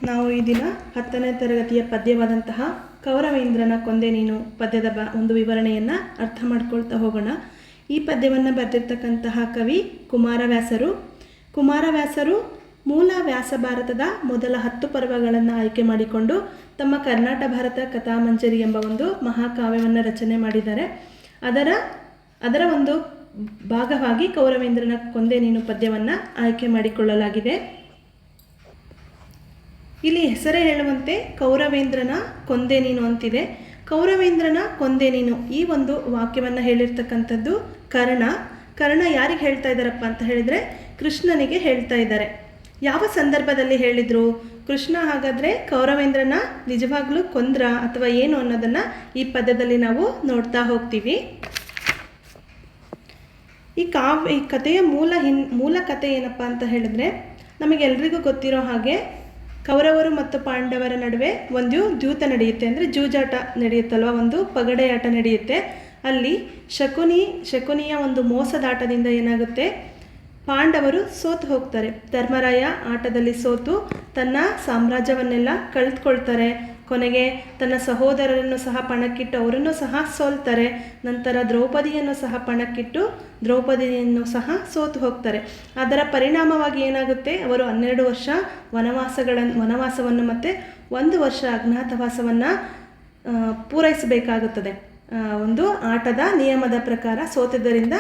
ನಾವು ಈ ದಿನ 10ನೇ ತರಗತಿಯ ಪದ್ಯವಾದಂತಹ ಕೌರವೇಂದ್ರನ ಕೊಂದೆ ನೀನು ಪದ್ಯದ ಒಂದು ವಿವರಣೆಯನ್ನು ಅರ್ಥ ಮಾಡ್ಕೊಳ್ತಾ ಹೋಗೋಣ. ಈ ಪದ್ಯವನ್ನು ಬರೆದಿರ್ತಕ್ಕಂತಹ ಕವಿ ಕುಮಾರವ್ಯಾಸರು. ಕುಮಾರವ್ಯಾಸರು ಮೂಲ ವ್ಯಾಸ ಭಾರತದ ಮೊದಲ 10 ಪರ್ವಗಳನ್ನು ಆಯ್ಕೆ ಮಾಡಿಕೊಂಡು ತಮ್ಮ ಕರ್ನಾಟಕ ಭಾರತ ಕಥಾಮಂಜರಿ ಎಂಬ ಒಂದು ಮಹಾಕಾವ್ಯವನ್ನು ರಚನೆ ಮಾಡಿದ್ದಾರೆ. ಅದರ ಒಂದು ಭಾಗವಾಗಿ ಕೌರವೇಂದ್ರನ ಕೊಂದೆ ನೀನು ಪದ್ಯವನ್ನು ಆಯ್ಕೆ ಮಾಡಿಕೊಳ್ಳಲಾಗಿದೆ. ಇಲ್ಲಿ ಹೆಸರೇ ಹೇಳುವಂತೆ ಕೌರವೇಂದ್ರನ ಕೊಂದೆ ನೀನು ಅಂತಿದೆ. ಕೌರವೇಂದ್ರನ ಕೊಂದೆ ನೀನು ಈ ಒಂದು ವಾಕ್ಯವನ್ನು ಹೇಳಿರ್ತಕ್ಕಂಥದ್ದು ಕರ್ಣ ಯಾರಿಗೆ ಹೇಳ್ತಾ ಇದ್ದಾರಪ್ಪ ಅಂತ ಹೇಳಿದರೆ ಕೃಷ್ಣನಿಗೆ ಹೇಳ್ತಾ ಇದ್ದಾರೆ. ಯಾವ ಸಂದರ್ಭದಲ್ಲಿ ಹೇಳಿದರು? ಕೃಷ್ಣ ಹಾಗಾದರೆ ಕೌರವೇಂದ್ರನ ನಿಜವಾಗ್ಲೂ ಕೊಂದ್ರ ಅಥವಾ ಏನು ಅನ್ನೋದನ್ನು ಈ ಪದ್ಯದಲ್ಲಿ ನಾವು ನೋಡ್ತಾ ಹೋಗ್ತೀವಿ. ಈ ಕಥೆಯ ಮೂಲ ಕಥೆ ಏನಪ್ಪ ಅಂತ ಹೇಳಿದ್ರೆ ನಮಗೆಲ್ರಿಗೂ ಗೊತ್ತಿರೋ ಹಾಗೆ ಕೌರವರು ಮತ್ತು ಪಾಂಡವರ ನಡುವೆ ಒಂದು ದ್ಯೂತ ನಡೆಯುತ್ತೆ, ಅಂದರೆ ಜೂಜಾಟ ನಡೆಯುತ್ತಲ್ವ, ಒಂದು ಪಗಡೆ ಆಟ ನಡೆಯುತ್ತೆ. ಅಲ್ಲಿ ಶಕುನಿಯ ಒಂದು ಮೋಸದಾಟದಿಂದ ಏನಾಗುತ್ತೆ, ಪಾಂಡವರು ಸೋತು ಹೋಗ್ತಾರೆ. ಧರ್ಮರಾಯ ಆಟದಲ್ಲಿ ಸೋತು ತನ್ನ ಸಾಮ್ರಾಜ್ಯವನ್ನೆಲ್ಲ ಕಳೆದುಕೊಳ್ತಾರೆ. ಕೊನೆಗೆ ತನ್ನ ಸಹೋದರರನ್ನು ಸಹ ಪಣಕ್ಕಿಟ್ಟು ಅವರನ್ನು ಸಹ ಸೋಲ್ತಾರೆ. ನಂತರ ದ್ರೌಪದಿಯನ್ನು ಸಹ ಪಣಕ್ಕಿಟ್ಟು ದ್ರೌಪದಿಯನ್ನು ಸಹ ಸೋತು ಹೋಗ್ತಾರೆ. ಅದರ ಪರಿಣಾಮವಾಗಿ ಏನಾಗುತ್ತೆ, ಅವರು 12 ವರ್ಷ ವನವಾಸವನ್ನು ಮತ್ತು 1 ವರ್ಷ ಅಜ್ಞಾತವಾಸವನ್ನು ಪೂರೈಸಬೇಕಾಗುತ್ತದೆ. ಒಂದು ಆಟದ ನಿಯಮದ ಪ್ರಕಾರ ಸೋತಿದ್ದರಿಂದ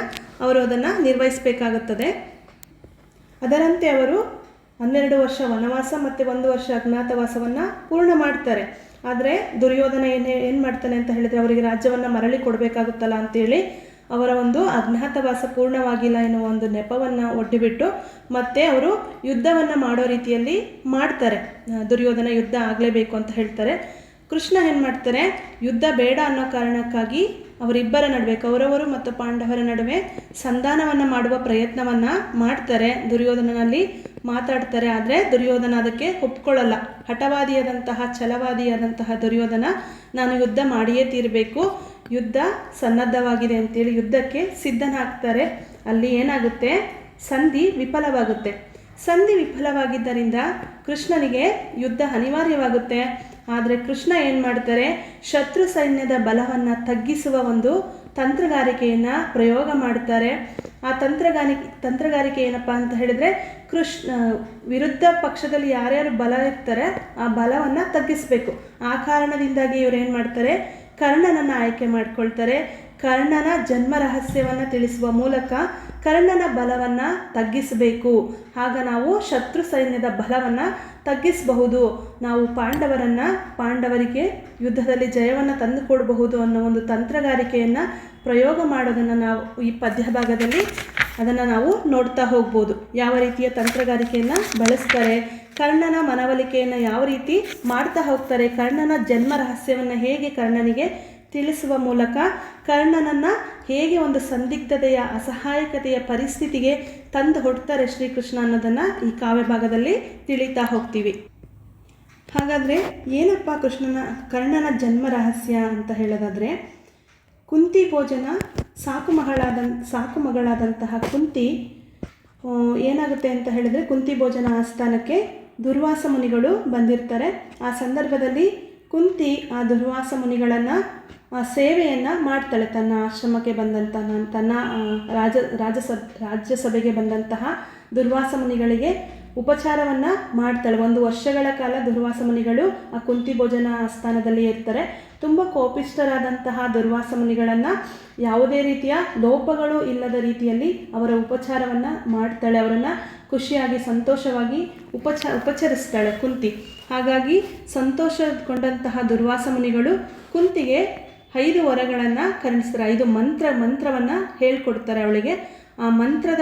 ಅವರು ಅದನ್ನು ನಿರ್ವಹಿಸಬೇಕಾಗುತ್ತದೆ. ಅದರಂತೆ ಅವರು 12 ವರ್ಷ ವನವಾಸ ಮತ್ತು 1 ವರ್ಷ ಅಜ್ಞಾತವಾಸವನ್ನು ಪೂರ್ಣ ಮಾಡ್ತಾರೆ. ಆದರೆ ದುರ್ಯೋಧನ ಏನು ಮಾಡ್ತಾನೆ ಅಂತ ಹೇಳಿದರೆ ಅವರಿಗೆ ರಾಜ್ಯವನ್ನು ಮರಳಿ ಕೊಡಬೇಕಾಗುತ್ತಲ್ಲ ಅಂತೇಳಿ ಅವರ ಒಂದು ಅಜ್ಞಾತವಾಸ ಪೂರ್ಣವಾಗಿಲ್ಲ ಎನ್ನುವ ಒಂದು ನೆಪವನ್ನು ಒಡ್ಡಿಬಿಟ್ಟು ಮತ್ತೆ ಅವರು ಯುದ್ಧವನ್ನು ಮಾಡೋ ರೀತಿಯಲ್ಲಿ ಮಾಡ್ತಾರೆ. ದುರ್ಯೋಧನ ಯುದ್ಧ ಆಗಲೇಬೇಕು ಅಂತ ಹೇಳ್ತಾರೆ. ಕೃಷ್ಣ ಏನು ಮಾಡ್ತಾರೆ, ಯುದ್ಧ ಬೇಡ ಅನ್ನೋ ಕಾರಣಕ್ಕಾಗಿ ಅವರಿಬ್ಬರ ನಡುವೆ, ಕೌರವರು ಮತ್ತು ಪಾಂಡವರ ನಡುವೆ ಸಂಧಾನವನ್ನು ಮಾಡುವ ಪ್ರಯತ್ನವನ್ನು ಮಾಡ್ತಾರೆ. ದುರ್ಯೋಧನನಲ್ಲಿ ಮಾತಾಡ್ತಾರೆ. ಆದರೆ ದುರ್ಯೋಧನ ಅದಕ್ಕೆ ಒಪ್ಕೊಳ್ಳಲ್ಲ. ಹಠವಾದಿಯಾದಂತಹ ಛಲವಾದಿಯಾದಂತಹ ದುರ್ಯೋಧನ ನಾನು ಯುದ್ಧ ಮಾಡಿಯೇ ತೀರಬೇಕು, ಯುದ್ಧ ಸನ್ನದ್ಧವಾಗಿದೆ ಅಂತೇಳಿ ಯುದ್ಧಕ್ಕೆ ಸಿದ್ಧನಾಗ್ತಾರೆ. ಅಲ್ಲಿ ಏನಾಗುತ್ತೆ, ಸಂಧಿ ವಿಫಲವಾಗುತ್ತೆ. ಸಂಧಿ ವಿಫಲವಾಗಿದ್ದರಿಂದ ಕೃಷ್ಣನಿಗೆ ಯುದ್ಧ ಅನಿವಾರ್ಯವಾಗುತ್ತೆ. ಆದರೆ ಕೃಷ್ಣ ಏನು ಮಾಡ್ತಾರೆ, ಶತ್ರು ಸೈನ್ಯದ ಬಲವನ್ನು ತಗ್ಗಿಸುವ ಒಂದು ತಂತ್ರಗಾರಿಕೆಯನ್ನು ಪ್ರಯೋಗ ಮಾಡ್ತಾರೆ. ಆ ತಂತ್ರಗಾರಿಕೆ ಏನಪ್ಪ ಅಂತ ಹೇಳಿದರೆ ವಿರುದ್ಧ ಪಕ್ಷದಲ್ಲಿ ಯಾರ್ಯಾರು ಬಲ ಇರ್ತಾರೆ ಆ ಬಲವನ್ನು ತಗ್ಗಿಸಬೇಕು. ಆ ಕಾರಣದಿಂದಾಗಿ ಇವರು ಏನು ಮಾಡ್ತಾರೆ, ಕರ್ಣನನ್ನು ಆಯ್ಕೆ ಮಾಡ್ಕೊಳ್ತಾರೆ. ಕರ್ಣನ ಜನ್ಮ ರಹಸ್ಯವನ್ನು ತಿಳಿಸುವ ಮೂಲಕ ಕರ್ಣನ ಬಲವನ್ನು ತಗ್ಗಿಸಬೇಕು. ಆಗ ನಾವು ಶತ್ರು ಸೈನ್ಯದ ಬಲವನ್ನು ತಗ್ಗಿಸಬಹುದು, ನಾವು ಪಾಂಡವರಿಗೆ ಯುದ್ಧದಲ್ಲಿ ಜಯವನ್ನು ತಂದುಕೊಡಬಹುದು ಅನ್ನೋ ಒಂದು ತಂತ್ರಗಾರಿಕೆಯನ್ನು ಪ್ರಯೋಗ ಮಾಡೋದನ್ನು ನಾವು ಈ ಪದ್ಯ ಭಾಗದಲ್ಲಿ ಅದನ್ನು ನಾವು ನೋಡ್ತಾ ಹೋಗ್ಬೋದು. ಯಾವ ರೀತಿಯ ತಂತ್ರಗಾರಿಕೆಯನ್ನು ಬಳಸ್ತಾರೆ, ಕರ್ಣನ ಮನವೊಲಿಕೆಯನ್ನು ಯಾವ ರೀತಿ ಮಾಡ್ತಾ ಹೋಗ್ತಾರೆ, ಕರ್ಣನ ಜನ್ಮ ರಹಸ್ಯವನ್ನು ಹೇಗೆ ಕರ್ಣನಿಗೆ ತಿಳಿಸುವ ಮೂಲಕ ಕರ್ಣನನ್ನು ಹೇಗೆ ಒಂದು ಸಂದಿಗ್ಧತೆಯ ಅಸಹಾಯಕತೆಯ ಪರಿಸ್ಥಿತಿಗೆ ತಂದು ಹೊಡ್ತಾರೆ ಶ್ರೀಕೃಷ್ಣ ಅನ್ನೋದನ್ನು ಈ ಕಾವ್ಯ ಭಾಗದಲ್ಲಿ ತಿಳಿತಾ ಹೋಗ್ತೀವಿ. ಹಾಗಾದರೆ ಏನಪ್ಪ ಕರ್ಣನ ಜನ್ಮ ರಹಸ್ಯ ಅಂತ ಹೇಳೋದಾದರೆ, ಕುಂತಿ ಭೋಜನ ಸಾಕು ಮಗಳಾದಂತಹ ಕುಂತಿ ಏನಾಗುತ್ತೆ ಅಂತ ಹೇಳಿದರೆ, ಕುಂತಿ ಭೋಜನ ಆಸ್ಥಾನಕ್ಕೆ ದುರ್ವಾಸ ಮುನಿಗಳು ಬಂದಿರ್ತಾರೆ. ಆ ಸಂದರ್ಭದಲ್ಲಿ ಕುಂತಿ ಆ ದುರ್ವಾಸ ಮುನಿಗಳನ್ನು ಸೇವೆಯನ್ನು ಮಾಡ್ತಾಳೆ. ತನ್ನ ಆಶ್ರಮಕ್ಕೆ ಬಂದಂತಹ ತನ್ನ ರಾಜ್ಯಸಭೆಗೆ ಬಂದಂತಹ ದುರ್ವಾಸ ಮುನಿಗಳಿಗೆ ಉಪಚಾರವನ್ನು ಮಾಡ್ತಾಳೆ. 1 ವರ್ಷಗಳ ಕಾಲ ದುರ್ವಾಸ ಮುನಿಗಳು ಆ ಕುಂತಿ ಭೋಜನ ಆಸ್ಥಾನದಲ್ಲಿ ಇರ್ತಾರೆ. ತುಂಬ ಕೋಪಿಷ್ಠರಾದಂತಹ ದುರ್ವಾಸ ಮುನಿಗಳನ್ನು ಯಾವುದೇ ರೀತಿಯ ಲೋಪಗಳು ಇಲ್ಲದ ರೀತಿಯಲ್ಲಿ ಅವರ ಉಪಚಾರವನ್ನು ಮಾಡ್ತಾಳೆ. ಅವರನ್ನು ಖುಷಿಯಾಗಿ ಸಂತೋಷವಾಗಿ ಉಪಚರಿಸ್ತಾಳೆ ಕುಂತಿ. ಹಾಗಾಗಿ ಸಂತೋಷಗೊಂಡಂತಹ ದುರ್ವಾಸ ಮುನಿಗಳು ಕುಂತಿಗೆ 5 ವರಗಳನ್ನು ಕರುಣಿಸ್ತಾರೆ. 5 ಮಂತ್ರವನ್ನು ಹೇಳ್ಕೊಡ್ತಾರೆ ಅವಳಿಗೆ. ಆ ಮಂತ್ರದ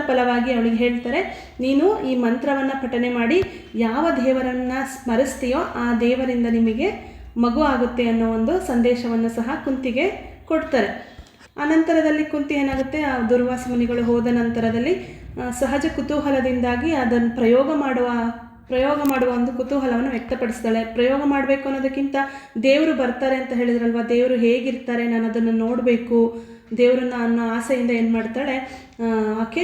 ಫಲವಾಗಿ ಅವಳಿಗೆ ಹೇಳ್ತಾರೆ, ನೀನು ಈ ಮಂತ್ರವನ್ನು ಪಠನೆ ಮಾಡಿ ಯಾವ ದೇವರನ್ನು ಸ್ಮರಿಸ್ತೀಯೋ ಆ ದೇವರಿಂದ ನಿಮಗೆ ಮಗು ಆಗುತ್ತೆ ಅನ್ನೋ ಒಂದು ಸಂದೇಶವನ್ನು ಸಹ ಕುಂತಿಗೆ ಕೊಡ್ತಾರೆ. ಅನಂತರದಲ್ಲಿ ಕುಂತಿ ಏನಾಗುತ್ತೆ, ಆ ದುರ್ವಾಸ ಮುನಿಗಳು ಹೋದ ನಂತರದಲ್ಲಿ ಸಹಜ ಕುತೂಹಲದಿಂದಾಗಿ ಅದನ್ನು ಪ್ರಯೋಗ ಮಾಡುವ ಪ್ರಯೋಗ ಮಾಡುವ ಒಂದು ಕುತೂಹಲವನ್ನು ವ್ಯಕ್ತಪಡಿಸ್ತಾಳೆ. ಪ್ರಯೋಗ ಮಾಡಬೇಕು ಅನ್ನೋದಕ್ಕಿಂತ ದೇವರು ಬರ್ತಾರೆ ಅಂತ ಹೇಳಿದ್ರಲ್ವ, ದೇವರು ಹೇಗಿರ್ತಾರೆ ನಾನು ಅದನ್ನು ನೋಡಬೇಕು, ದೇವರನ್ನ ಅನ್ನೋ ಆಸೆಯಿಂದ ಏನು ಮಾಡ್ತಾಳೆ, ಆಕೆ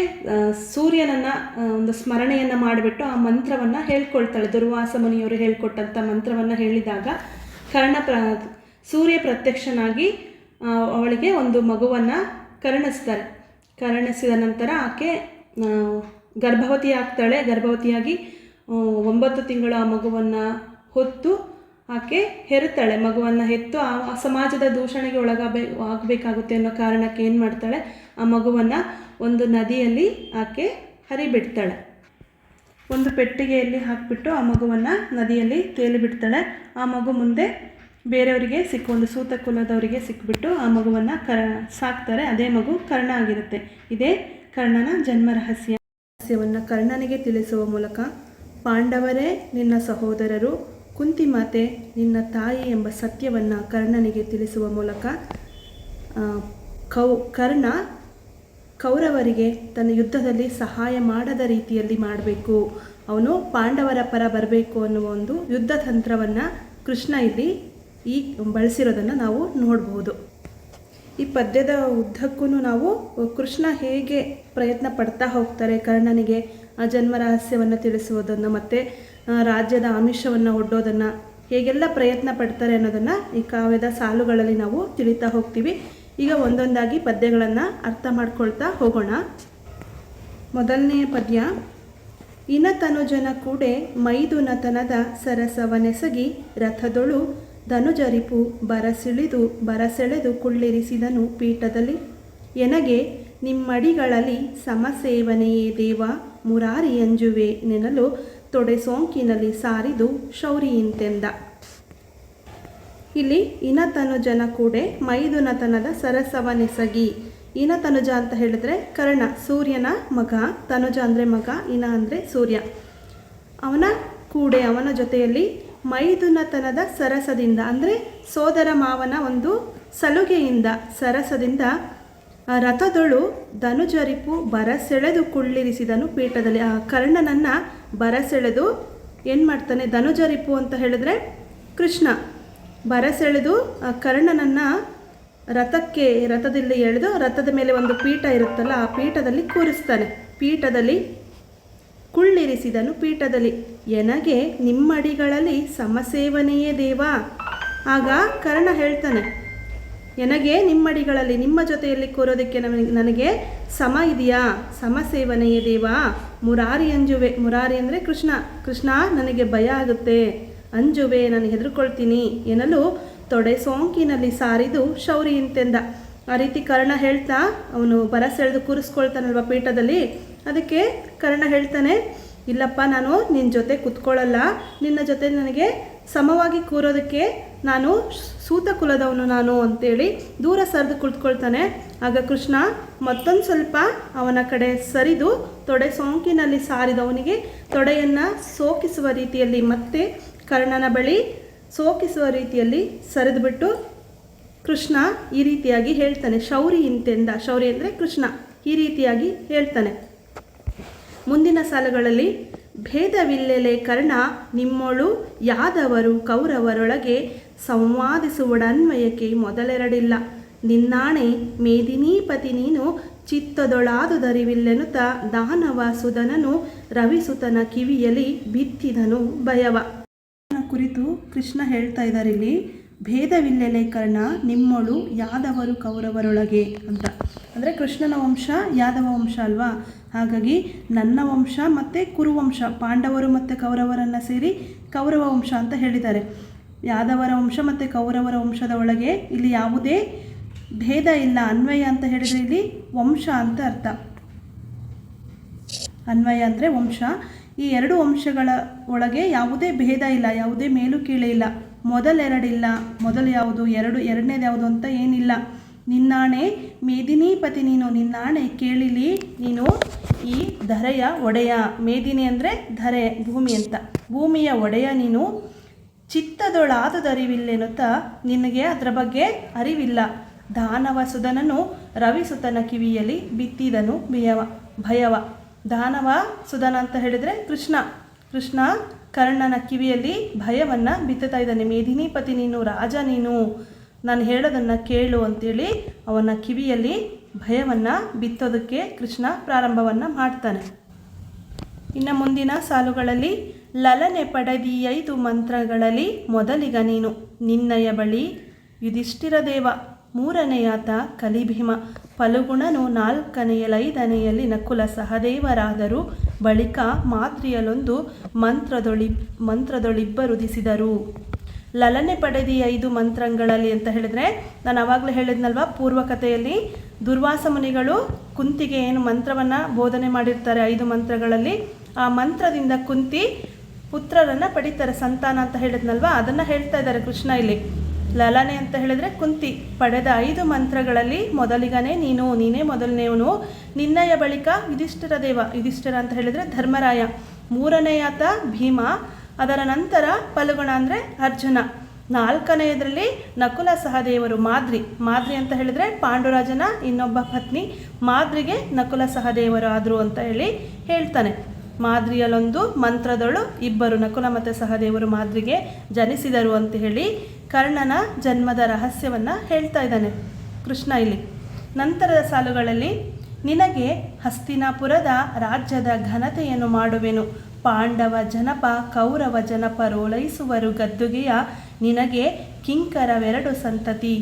ಸೂರ್ಯನನ್ನು ಒಂದು ಸ್ಮರಣೆಯನ್ನು ಮಾಡಿಬಿಟ್ಟು ಆ ಮಂತ್ರವನ್ನು ಹೇಳ್ಕೊಳ್ತಾಳೆ. ದುರ್ವಾಸ ಮುನಿಯವರು ಹೇಳ್ಕೊಟ್ಟಂಥ ಮಂತ್ರವನ್ನು ಹೇಳಿದಾಗ ಸೂರ್ಯ ಪ್ರತ್ಯಕ್ಷನಾಗಿ ಅವಳಿಗೆ ಒಂದು ಮಗುವನ್ನು ಕರುಣಿಸಿದ ನಂತರ ಆಕೆ ಗರ್ಭವತಿ ಆಗ್ತಾಳೆ. ಗರ್ಭವತಿಯಾಗಿ 9 ತಿಂಗಳು ಆ ಮಗುವನ್ನು ಹೊತ್ತು ಆಕೆ ಹೆರುತ್ತಾಳೆ. ಮಗುವನ್ನು ಹೆತ್ತು ಆ ಸಮಾಜದ ದೂಷಣೆಗೆ ಆಗಬೇಕಾಗುತ್ತೆ ಅನ್ನೋ ಕಾರಣಕ್ಕೆ ಏನು ಮಾಡ್ತಾಳೆ, ಆ ಮಗುವನ್ನು ಒಂದು ನದಿಯಲ್ಲಿ ಆಕೆ ಹರಿಬಿಡ್ತಾಳೆ. ಒಂದು ಪೆಟ್ಟಿಗೆಯಲ್ಲಿ ಹಾಕಿಬಿಟ್ಟು ಆ ಮಗುವನ್ನು ನದಿಯಲ್ಲಿ ತೇಲಿಬಿಡ್ತಾಳೆ. ಆ ಮಗು ಮುಂದೆ ಬೇರೆಯವರಿಗೆ ಒಂದು ಸೂತ ಕುಲದವರಿಗೆ ಸಿಕ್ಕಿಬಿಟ್ಟು ಆ ಮಗುವನ್ನು ಸಾಕ್ತಾರೆ. ಅದೇ ಮಗು ಕರ್ಣ ಆಗಿರುತ್ತೆ. ಇದೇ ಕರ್ಣನ ಜನ್ಮ ರಹಸ್ಯವನ್ನು ಕರ್ಣನಿಗೆ ತಿಳಿಸುವ ಮೂಲಕ ಪಾಂಡವರೇ ನಿನ್ನ ಸಹೋದರರು, ಕುಂತಿಮಾತೆ ನಿನ್ನ ತಾಯಿ ಎಂಬ ಸತ್ಯವನ್ನು ಕರ್ಣನಿಗೆ ತಿಳಿಸುವ ಮೂಲಕ ಕರ್ಣ ಕೌರವರಿಗೆ ತನ್ನ ಯುದ್ಧದಲ್ಲಿ ಸಹಾಯ ಮಾಡದ ರೀತಿಯಲ್ಲಿ ಮಾಡಬೇಕು, ಅವನು ಪಾಂಡವರ ಪರ ಬರಬೇಕು ಅನ್ನುವ ಒಂದು ಯುದ್ಧ ತಂತ್ರವನ್ನು ಕೃಷ್ಣ ಇಲ್ಲಿ ಬಳಸಿರೋದನ್ನು ನಾವು ನೋಡ್ಬೋದು. ಈ ಪದ್ಯದ ಉದ್ದಕ್ಕೂ ನಾವು ಕೃಷ್ಣ ಹೇಗೆ ಪ್ರಯತ್ನ ಪಡ್ತಾ ಹೋಗ್ತಾರೆ ಕರ್ಣನಿಗೆ ಆ ಜನ್ಮ ರಹಸ್ಯವನ್ನು ತಿಳಿಸುವುದನ್ನು ಮತ್ತು ರಾಜ್ಯದ ಆಮಿಷವನ್ನು ಒಡ್ಡೋದನ್ನು ಹೇಗೆಲ್ಲ ಪ್ರಯತ್ನ ಪಡ್ತಾರೆ ಅನ್ನೋದನ್ನು ಈ ಕಾವ್ಯದ ಸಾಲುಗಳಲ್ಲಿ ನಾವು ತಿಳಿತಾ ಹೋಗ್ತೀವಿ. ಈಗ ಒಂದೊಂದಾಗಿ ಪದ್ಯಗಳನ್ನು ಅರ್ಥ ಮಾಡ್ಕೊಳ್ತಾ ಹೋಗೋಣ. ಮೊದಲನೆಯ ಪದ್ಯ. ಇನತನುಜನ ಕೂಡೆ ಮೈದುನತನದ ಸರಸವನೆಸಗಿ ರಥದೊಳು ಧನುಜರಿಪು ಬರಸೆಳೆದು ಕುಳ್ಳಿರಿಸಿದನು ಪೀಠದಲ್ಲಿ. ಎನಗೆ ನಿಮ್ಮಡಿಗಳಲ್ಲಿ ಸಮಸೇವನೆಯೇ ದೇವ ಮುರಾರಿಯಂಜುವೆ ನೆನಲು ತೊಡೆ ಸೋಂಕಿನಲ್ಲಿ ಸಾರಿದು ಶೌರಿಯಿಂತೆಂದ. ಇಲ್ಲಿ ಇನತನುಜನ ಕೂಡೆ ಮೈದುನತನದ ಸರಸವನೆಸಗಿ. ಇನತನುಜ ಅಂತ ಹೇಳಿದ್ರೆ ಕರ್ಣ, ಸೂರ್ಯನ ಮಗ. ತನುಜ ಅಂದರೆ ಮಗ, ಇನ ಅಂದರೆ ಸೂರ್ಯ. ಅವನ ಜೊತೆಯಲ್ಲಿ ಮೈದುನತನದ ಸರಸದಿಂದ ಅಂದರೆ ಸೋದರ ಮಾವನ ಒಂದು ಸಲುಗೆಯಿಂದ ಸರಸದಿಂದ ರಥದೊಳು ಧನುಜರಿಪು ಬರಸೆಳೆದು ಕುಳ್ಳಿರಿಸಿದನು ಪೀಠದಲ್ಲಿ. ಆ ಕರ್ಣನನ್ನು ಬರಸೆಳೆದು ಏನು ಮಾಡ್ತಾನೆ, ಧನುಜರಿಪು ಅಂತ ಹೇಳಿದ್ರೆ ಕೃಷ್ಣ ಬರಸೆಳೆದು ಕರ್ಣನನ್ನು ರಥದಲ್ಲಿ ಎಳೆದು ರಥದ ಮೇಲೆ ಒಂದು ಪೀಠ ಇರುತ್ತಲ್ಲ ಆ ಪೀಠದಲ್ಲಿ ಕೂರಿಸ್ತಾನೆ. ಪೀಠದಲ್ಲಿ ಕುಳ್ಳಿರಿಸಿದನು ಪೀಠದಲ್ಲಿ. ಎನಗೆ ನಿಮ್ಮಡಿಗಳಲ್ಲಿ ಸಮಸೇವನೆಯೇ ದೇವ. ಆಗ ಕರ್ಣ ಹೇಳ್ತಾನೆ, ಎನಗೆ ನಿಮ್ಮಡಿಗಳಲ್ಲಿ ನಿಮ್ಮ ಜೊತೆಯಲ್ಲಿ ಕೂರೋದಕ್ಕೆ ನನಗೆ ಸಮ ಇದೆಯಾ, ಸಮಸೇವನೆಯೇ ದೇವ. ಮುರಾರಿ ಅಂಜುವೆ. ಮುರಾರಿ ಅಂದರೆ ಕೃಷ್ಣ ನನಗೆ ಭಯ ಆಗುತ್ತೆ, ಅಂಜುವೆ ನಾನು ಹೆದರ್ಕೊಳ್ತೀನಿ ಎನ್ನಲು ತೊಡೆ ಸೋಂಕಿನಲ್ಲಿ ಸಾರಿದು ಶೌರಿ ಇಂತೆಂದ. ಆ ರೀತಿ ಕರ್ಣ ಹೇಳ್ತಾ ಅವನು ಬರಸೆಳೆದು ಕೂರಿಸ್ಕೊಳ್ತಾನಲ್ವ ಪೀಠದಲ್ಲಿ. ಅದಕ್ಕೆ ಕರ್ಣ ಹೇಳ್ತಾನೆ, ಇಲ್ಲಪ್ಪ ನಾನು ನಿನ್ನ ಜೊತೆ ಕೂತ್ಕೊಳ್ಳಲ್ಲ, ನಿನ್ನ ಜೊತೆ ನನಗೆ ಸಮವಾಗಿ ಕೂರೋದಕ್ಕೆ ನಾನು ಸೂತ ಕುಲದವನು ನಾನು ಅಂತೇಳಿ ದೂರ ಸರಿದು ಕುಳಿತುಕೊಳ್ತಾನೆ. ಆಗ ಕೃಷ್ಣ ಮತ್ತೊಂದು ಸ್ವಲ್ಪ ಅವನ ಕಡೆ ಸರಿದು ತೊಡೆ ಸೋಂಕಿನಲ್ಲಿ ಸಾರಿದವನಿಗೆ ತೊಡೆಯನ್ನು ಸೋಕಿಸುವ ರೀತಿಯಲ್ಲಿ ಮತ್ತೆ ಕರ್ಣನ ಬಳಿ ಸೋಕಿಸುವ ರೀತಿಯಲ್ಲಿ ಸರಿದುಬಿಟ್ಟು ಕೃಷ್ಣ ಈ ರೀತಿಯಾಗಿ ಹೇಳ್ತಾನೆ, ಶೌರಿ ಇಂತೆಂದ. ಶೌರಿ ಅಂದರೆ ಕೃಷ್ಣ. ಈ ರೀತಿಯಾಗಿ ಹೇಳ್ತಾನೆ. ಮುಂದಿನ ಸಾಲುಗಳಲ್ಲಿ ಭೇದವಿಲ್ಲೆಲೆ ಕರ್ಣ ನಿಮ್ಮೊಳು ಯಾದವರು ಕೌರವರೊಳಗೆ ಸಂವಾದಿಸುವಡನ್ವಯಕ್ಕೆ ಮೊದಲೆರಡಿಲ್ಲ. ನಿನ್ನಾಣೆ ಮೇದಿನೀಪತಿ ನೀನು ಚಿತ್ತದೊಳಾದುದರಿವಿಲ್ಲೆನುತ ದಾನವ ಸುಧನನು ರವಿಸುತನ ಕಿವಿಯಲಿ ಬಿತ್ತಿದನು ಭಯವ. ಕುರಿತು ಕೃಷ್ಣ ಹೇಳ್ತಾ ಇದ್ದಾರೆ ಇಲ್ಲಿ, ಭೇದವಿಲ್ಲೆಲೆ ಕರ್ಣ ನಿಮ್ಮೊಳು ಯಾದವರು ಕೌರವರೊಳಗೆ ಅಂತ. ಅಂದರೆ ಕೃಷ್ಣನ ವಂಶ ಯಾದವ ವಂಶ ಅಲ್ವಾ, ಹಾಗಾಗಿ ನನ್ನ ವಂಶ ಮತ್ತು ಕುರುವಂಶ, ಪಾಂಡವರು ಮತ್ತು ಕೌರವರನ್ನು ಸೇರಿ ಕೌರವ ವಂಶ ಅಂತ ಹೇಳಿದ್ದಾರೆ. ಯಾದವರ ವಂಶ ಮತ್ತು ಕೌರವರ ವಂಶದ ಒಳಗೆ ಇಲ್ಲಿ ಯಾವುದೇ ಭೇದ ಇಲ್ಲ. ಅನ್ವಯ ಅಂತ ಹೇಳಿದರೆ ಇಲ್ಲಿ ವಂಶ ಅಂತ ಅರ್ಥ. ಅನ್ವಯ ಅಂದರೆ ವಂಶ. ಈ ಎರಡು ವಂಶಗಳ ಒಳಗೆ ಯಾವುದೇ ಭೇದ ಇಲ್ಲ, ಯಾವುದೇ ಮೇಲು ಕೀಳೆ ಇಲ್ಲ. ಮೊದಲೆರಡಿಲ್ಲ. ಮೊದಲು ಯಾವುದು, ಎರಡನೇದು ಯಾವುದು ಅಂತ ಏನಿಲ್ಲ. ನಿನ್ನಾಣೆ ಮೇದಿನೀಪತಿ ನೀನು, ನಿನ್ನಾಣೆ ಕೇಳಿಲಿ ನೀನು ಈ ಧರೆಯ ಒಡೆಯ. ಮೇದಿನಿ ಅಂದರೆ ಧರೆ, ಭೂಮಿ ಅಂತ. ಭೂಮಿಯ ಒಡೆಯ ನೀನು. ಚಿತ್ತದೊಳಾದುದರಿವಿಲ್ಲೆನ್ನುತ್ತಾ ನಿನಗೆ ಅದರ ಬಗ್ಗೆ ಅರಿವಿಲ್ಲ. ದಾನವ ಸುಧನನು ರವಿಸುತನ ಕಿವಿಯಲ್ಲಿ ಬಿತ್ತಿದನು ಭಯವ. ದಾನವ ಸುಧನ ಅಂತ ಹೇಳಿದರೆ ಕೃಷ್ಣ. ಕೃಷ್ಣ ಕರ್ಣನ ಕಿವಿಯಲ್ಲಿ ಭಯವನ್ನು ಬಿತ್ತುತ್ತಾ ಇದ್ದಾನೆ. ಮೇದಿನೀಪತಿ ನೀನು, ರಾಜ ನೀನು, ನಾನು ಹೇಳೋದನ್ನು ಕೇಳು ಅಂತೇಳಿ ಅವನ ಕಿವಿಯಲ್ಲಿ ಭಯವನ್ನು ಬಿತ್ತೋದಕ್ಕೆ ಕೃಷ್ಣ ಪ್ರಾರಂಭವನ್ನು ಮಾಡ್ತಾನೆ. ಇನ್ನು ಮುಂದಿನ ಸಾಲುಗಳಲ್ಲಿ ಲಲನೆ ಪಡೆದಿ 5 ಮಂತ್ರಗಳಲ್ಲಿ ಮೊದಲಿಗ ನೀನು, ನಿನ್ನಯ ಬಳಿ ಯುಧಿಷ್ಠಿರ ದೇವ, ಮೂರನೆಯಾತ ಕಲಿಭೀಮ, ಫಲುಗುಣನು 4ನೆಯಲೈದನೆಯಲ್ಲಿ ನಕುಲ ಸಹದೇವರಾದರು, ಬಳಿಕ ಮಾದ್ರಿಯಲೊಂದು ಮಂತ್ರದೊಳಿಬ್ಬರುದಿಸಿದರು. ಲಲನೆ ಪಡೆದಿ 5 ಮಂತ್ರಗಳಲ್ಲಿ ಅಂತ ಹೇಳಿದ್ರೆ, ನಾನು ಆವಾಗಲೇ ಹೇಳಿದ್ನಲ್ವ, ಪೂರ್ವಕಥೆಯಲ್ಲಿ ದುರ್ವಾಸ ಮುನಿಗಳು ಕುಂತಿಗೆ ಏನು ಮಂತ್ರವನ್ನು ಬೋಧನೆ ಮಾಡಿರ್ತಾರೆ 5 ಮಂತ್ರಗಳಲ್ಲಿ, ಆ ಮಂತ್ರದಿಂದ ಕುಂತಿ ಪುತ್ರರನ್ನು ಪಡಿತಾರೆ, ಸಂತಾನ ಅಂತ ಹೇಳಿದ್ನಲ್ವ, ಅದನ್ನು ಹೇಳ್ತಾ ಇದ್ದಾರೆ ಕೃಷ್ಣ ಇಲ್ಲಿ. ಲಲನೆ ಅಂತ ಹೇಳಿದರೆ ಕುಂತಿ ಪಡೆದ 5 ಮಂತ್ರಗಳಲ್ಲಿ ಮೊದಲಿಗನೇ ನೀನು, ನೀನೇ ಮೊದಲನೇವನು, ನಿನ್ನಯ ಬಳಿಕ ಯುಧಿಷ್ಠಿರ ದೇವ, ಯುಧಿಷ್ಠಿರ ಅಂತ ಹೇಳಿದರೆ ಧರ್ಮರಾಯ, ಮೂರನೆಯಾತ ಭೀಮ, ಅದರ ನಂತರ ಫಲಗುಣ ಅಂದರೆ ಅರ್ಜುನ, 4ನೆಯದರಲ್ಲಿ ನಕುಲ ಸಹದೇವರು, ಮಾದ್ರಿ ಅಂತ ಹೇಳಿದರೆ ಪಾಂಡುರಾಜನ ಇನ್ನೊಬ್ಬ ಪತ್ನಿ, ಮಾದ್ರಿಗೆ ನಕುಲ ಸಹದೇವರು ಆದರು ಅಂತ ಹೇಳ್ತಾನೆ. ಮಾದ್ರಿಯಲೊಂದು ಮಂತ್ರದಳು ಇಬ್ಬರು, ನಕುಲ ಮತ್ತು ಸಹದೇವರು ಮಾದ್ರಿಗೆ ಜನಿಸಿದರು ಅಂತ ಹೇಳಿ ಕರ್ಣನ ಜನ್ಮದ ರಹಸ್ಯವನ್ನು ಹೇಳ್ತಾ ಇದ್ದಾನೆ ಕೃಷ್ಣ ಇಲ್ಲಿ. ನಂತರದ ಸಾಲುಗಳಲ್ಲಿ ನಿನಗೆ ಹಸ್ತಿನಾಪುರದ ರಾಜ್ಯದ ಘನತೆಯನ್ನು ಮಾಡುವೆನು, ಪಾಂಡವ ಜನಪ ಕೌರವ ಜನಪರೋಲೈಸುವರು ಗದ್ದುಗೆಯ, ನಿನಗೆ ಕಿಂಕರವೆರಡು ಸಂತತಿ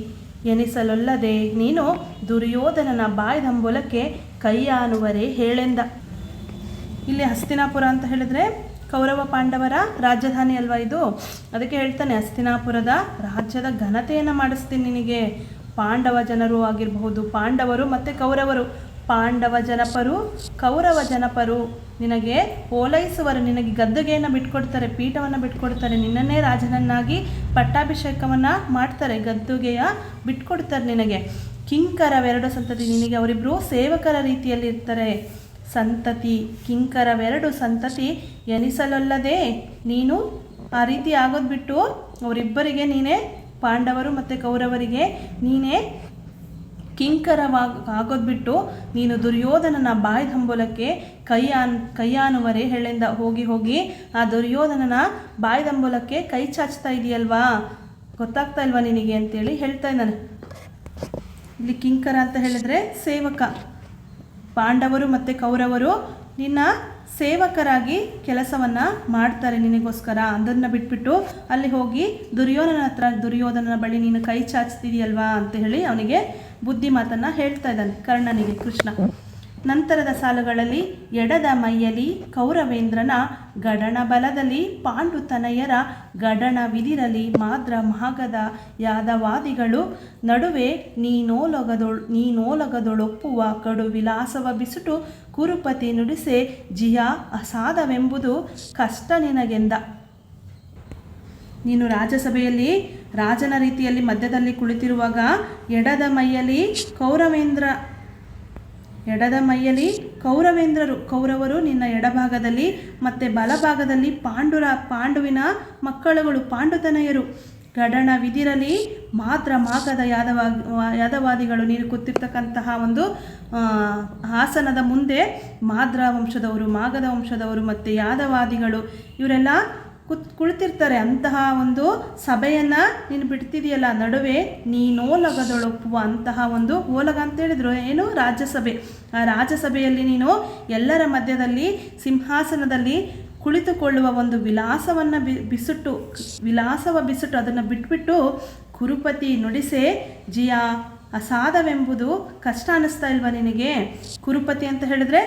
ಎನಿಸಲೊಲ್ಲದೆ, ನೀನು ದುರ್ಯೋಧನನ ಬಾಯ್ದಂಬುಲಕ್ಕೆ ಕೈಯಾನುವರೇ ಹೇಳೆಂದ. ಇಲ್ಲಿ ಹಸ್ತಿನಾಪುರ ಅಂತ ಹೇಳಿದರೆ ಕೌರವ ಪಾಂಡವರ ರಾಜಧಾನಿ ಅಲ್ವಾ ಇದು, ಅದಕ್ಕೆ ಹೇಳ್ತಾನೆ ಹಸ್ತಿನಾಪುರದ ರಾಜ್ಯದ ಘನತೆಯನ್ನು ಮಾಡಿಸ್ತೀನಿ ನಿನಗೆ. ಪಾಂಡವ ಜನರು ಆಗಿರಬಹುದು, ಪಾಂಡವರು ಮತ್ತು ಕೌರವರು, ಪಾಂಡವ ಜನಪರು ಕೌರವ ಜನಪರು ನಿನಗೆ ಓಲೈಸುವರು, ನಿನಗೆ ಗದ್ದುಗೆಯನ್ನು ಬಿಟ್ಕೊಡ್ತಾರೆ, ಪೀಠವನ್ನು ಬಿಟ್ಕೊಡ್ತಾರೆ, ನಿನ್ನನ್ನೇ ರಾಜನನ್ನಾಗಿ ಪಟ್ಟಾಭಿಷೇಕವನ್ನು ಮಾಡ್ತಾರೆ, ಗದ್ದುಗೆಯ ಬಿಟ್ಕೊಡ್ತಾರೆ ನಿನಗೆ. ಕಿಂಕರವೆರಡು ಸಂತತಿ, ನಿನಗೆ ಅವರಿಬ್ಬರು ಸೇವಕರ ರೀತಿಯಲ್ಲಿ ಇರ್ತಾರೆ. ಸಂತತಿ ಕಿಂಕರವೆರಡು ಸಂತತಿ ಎನಿಸಲೊಲ್ಲದೆ, ನೀನು ಆ ರೀತಿ ಆಗೋದು ಬಿಟ್ಟು ಅವರಿಬ್ಬರಿಗೆ ನೀನೇ, ಪಾಂಡವರು ಮತ್ತು ಕೌರವರಿಗೆ ನೀನೇ ಕಿಂಕರವಾಗೋದು ಬಿಟ್ಟು ನೀನು ದುರ್ಯೋಧನನ ಬಾಯ್ದಂಬುಲಕ್ಕೆ ಕೈಯಾನುವರೆ ಹೇಳೆಂದ. ಹೋಗಿ ಆ ದುರ್ಯೋಧನನ ಬಾಯ್ದಂಬುಲಕ್ಕೆ ಕೈ ಚಾಚ್ತಾ ಇದೆಯಲ್ವಾ, ಗೊತ್ತಾಗ್ತಾ ಇಲ್ವಾ ನಿನಗೆ ಅಂತೇಳಿ ಹೇಳ್ತಾ ಇದ್ದಾನೆ. ಇಲ್ಲಿ ಕಿಂಕರ ಅಂತ ಹೇಳಿದರೆ ಸೇವಕ, ಪಾಂಡವರು ಮತ್ತು ಕೌರವರು ನಿನ್ನ ಸೇವಕರಾಗಿ ಕೆಲಸವನ್ನು ಮಾಡ್ತಾರೆ ನಿನಗೋಸ್ಕರ, ಅದನ್ನು ಬಿಟ್ಬಿಟ್ಟು ಅಲ್ಲಿ ಹೋಗಿ ದುರ್ಯೋಧನನ ಬಳಿ ನೀನು ಕೈ ಚಾಚ್ತಿದೆಯಲ್ವಾ ಅಂತ ಹೇಳಿ ಅವನಿಗೆ ಬುದ್ಧಿ ಮಾತನ್ನು ಹೇಳ್ತಾ ಇದ್ದಾನೆ ಕರ್ಣನಿಗೆ ಕೃಷ್ಣ. ನಂತರದ ಸಾಲುಗಳಲ್ಲಿ ಎಡದ ಮೈಯಲಿ ಕೌರವೇಂದ್ರನ ಗಡಣ ಬಲದಲ್ಲಿ ಪಾಂಡುತನಯರ ಗಡಣ ವಿದಿರಲಿ ಮಾದ್ರ ಮಾಗದ ಯಾದವಾದಿಗಳು ನಡುವೆ ನೀನೋಲಗದೊಳೊಪ್ಪುವ ಕಡು ವಿಲಾಸವ ಬಿಸುಟು ಕುರುಪತಿ ನುಡಿಸೆ ಜಿಯ ಅಸಾಧವೆಂಬುದು ಕಷ್ಟ ನಿನಗೆಂದ. ನೀನು ರಾಜಸಭೆಯಲ್ಲಿ ರಾಜನ ರೀತಿಯಲ್ಲಿ ಮಧ್ಯದಲ್ಲಿ ಕುಳಿತಿರುವಾಗ ಎಡದ ಮೈಯಲ್ಲಿ ಕೌರವೇಂದ್ರರು, ಕೌರವರು ನಿನ್ನ ಎಡಭಾಗದಲ್ಲಿ ಮತ್ತು ಬಲಭಾಗದಲ್ಲಿ ಪಾಂಡುವಿನ ಮಕ್ಕಳುಗಳು ಪಾಂಡುತನಯರು, ಗಡಣ ವಿದಿರಲಿ ಮಾತ್ರ ಮಾಗದ ಯಾದವಾದಿಗಳು, ನೀನು ಕೂತಿರ್ತಕ್ಕಂತಹ ಒಂದು ಆಸನದ ಮುಂದೆ ಮಾದ್ರ ವಂಶದವರು, ಮಾಗದ ವಂಶದವರು ಮತ್ತು ಯಾದವಾದಿಗಳು ಇವರೆಲ್ಲ ಕುಳಿತಿರ್ತಾರೆ. ಅಂತಹ ಒಂದು ಸಭೆಯನ್ನು ನೀನು ಬಿಡ್ತಿದೆಯಲ್ಲ, ನಡುವೆ ನೀನೋಲಗದೊಳೊಪ್ಪುವ ಅಂತಹ ಒಂದು, ಓಲಗ ಅಂತೇಳಿದ್ರು ಏನು, ರಾಜ್ಯಸಭೆ, ಆ ರಾಜ್ಯಸಭೆಯಲ್ಲಿ ನೀನು ಎಲ್ಲರ ಮಧ್ಯದಲ್ಲಿ ಸಿಂಹಾಸನದಲ್ಲಿ ಕುಳಿತುಕೊಳ್ಳುವ ಒಂದು ವಿಲಾಸವ ಬಿಸುಟು ಅದನ್ನು ಬಿಟ್ಬಿಟ್ಟು ಕುರುಪತಿ ನುಡಿಸೆ ಜಿಯ ಅಸಾಧವೆಂಬುದು ಕಷ್ಟ ಅನ್ನಿಸ್ತಾ ಇಲ್ವಾ ನಿನಗೆ. ಕುರುಪತಿ ಅಂತ ಹೇಳಿದ್ರೆ